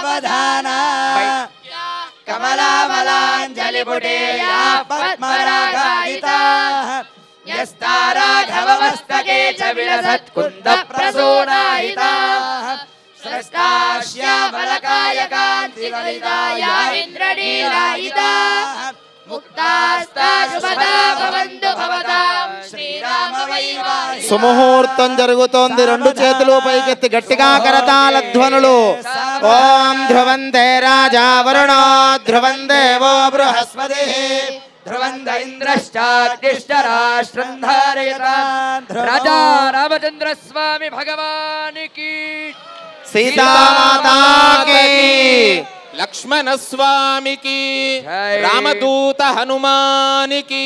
सावधाना कमलामलाञ्जलिपुटे या पद्मरागायिताः यस्ता राघवमस्तके च विलसत्कुन्दप्रसूनायिताः स्रष्टा श्यामलकायकान्तिकलिता या इन्द्रनीलायिताः मुक्तास्ता शुभदा भवन्तु भवतां శ్రీరామవైవాహిక సుముహూర్తం జరుగుతోంది రెండు చేతులు పైకెత్తి గట్టిగా కరతాళ ధ్వనులు ఓం ధ్రువంతే రాజా వరుణో ధ్రువం దేవో బృహస్పతిః ధ్రువంత ఇంద్రశ్చాగ్నిష్టరాష్ట్రం ధారయతాన్ రాజా రామచంద్ర స్వామి భగవానికి సీతామాతా కీ लक्ष्मण स्वामी की रामदूत हनुमान की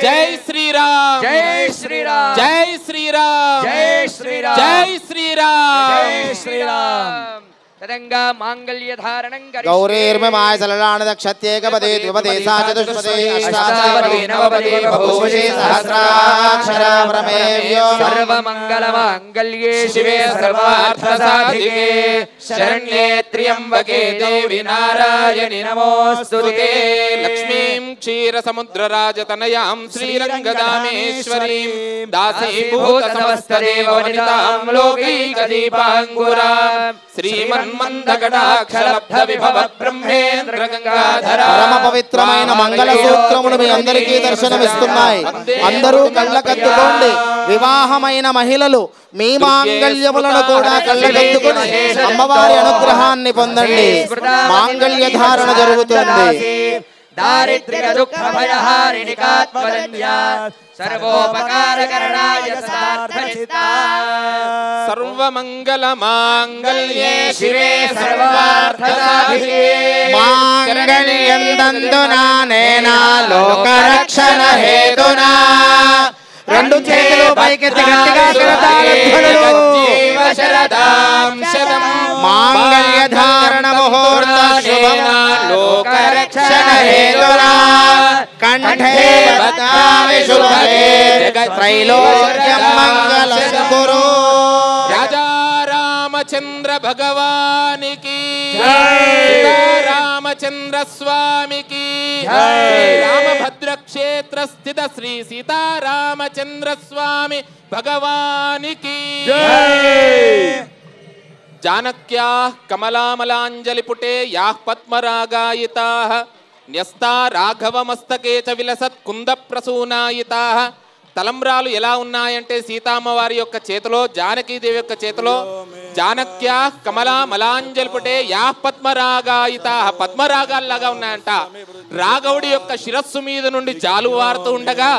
जय श्री राम जय श्री राम जय श्री राम जय श्री राम जय श्री राम जय श्री राम तदंगा मांगल्य धारणं गौरीर्ममाय सललान दक्षत्येकपदे द्विपदे सा चतुष्पदे अष्टापदे नवपदे बभूषे सहस्राक्षरा प्रमेयो सर्वमंगल मांगल्ये शिवे सर्वार्थ साधिके शरण्ये त्र्यंबके देवी नारायणि नमोस्तुते लक्ष्मीं क्षीर समुद्र राजतनयां श्रीरंगदामेश्वरीं दासीभूत समस्त देववनितां लौकिकदीपाङ्कुरां శ్రీమన్మందకటాక్షలబ్ధ విభవ బ్రహ్మేంద్ర గంగాధర పరమ పవిత్రమైన మంగళ సూత్రములు మీ అందరికీ దర్శనమిస్తున్నాయి. అందరూ కళ్ళకద్దుకోండి. వివాహమైన మహిళలు మీ మాంగళ్యములను కూడా కళ్ళకద్దుకొని అమ్మవారి అనుగ్రహాన్ని పొందండి. మాంగళ్య ధారణ జరుగుతుంది. दारिद्र्य दुःख भयहारिणि कात्मरण्या सर्वोपकारकरणाय सार्थचित्ता सर्वमंगल मांगल्ये शिवे सर्वार्थसाधिके मांगल्यं दन्तुना नेना लोकरक्षण हेतुना రెండు చేతులు పైకెత్తి గట్టిగా కరతాళ ధ్వనులు జీవశరదాం శతం మాంగళ్య ధారణ ముహూర్త శుభమా లోకరక్షణ హేతునా కంఠే బతామి శుభే త్రైలోక్యం మంగళం కురు राजा रामचंद्र भगवान की रामचंद्र स्वामी की रामभद्र क्षेत्र स्थित श्री सीता रामचंद्र स्वामी भगवान की जानक्याः कमलामलाञ्जलिपुटे याः पद्मरागायिताः न्यस्ता राघवमस्तके च विलसत् कुन्दप्रसूनायिताः తలంబ్రాలు ఎలా ఉన్నాయంటే సీతామ్మవారి యొక్క చేతిలో జానకీదేవి యొక్క చేతిలో జానక్యా కమలా మలాంజలిపుటే యా పద్మరాగాయిత పద్మరాగాల్లాగా ఉన్నాయంట. రాఘవుడి యొక్క శిరస్సు మీద నుండి జాలువారుతూ ఉండగా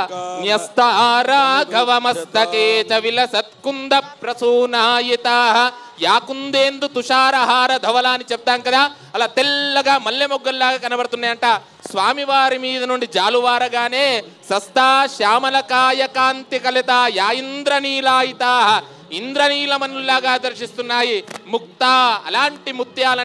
న్యస్తా రాఘవమస్తకే చ విలసత్కుంద ప్రసూనాయిత యాకుందేందు తుషారహార ధవలా అని చెప్తాం కదా, అలా తెల్లగా మల్లె మొగ్గల్లాగా కనబడుతున్నాయంట. స్వామివారి మీద నుండి జాలువారగానే సస్తా శ్యామలకాయ కాంతి కలిత యా ఇంద్రనీలాయిత ఇంద్రనీలమనులాగా దర్శిస్తున్నాయి. ముక్త అలాంటి ముత్యాల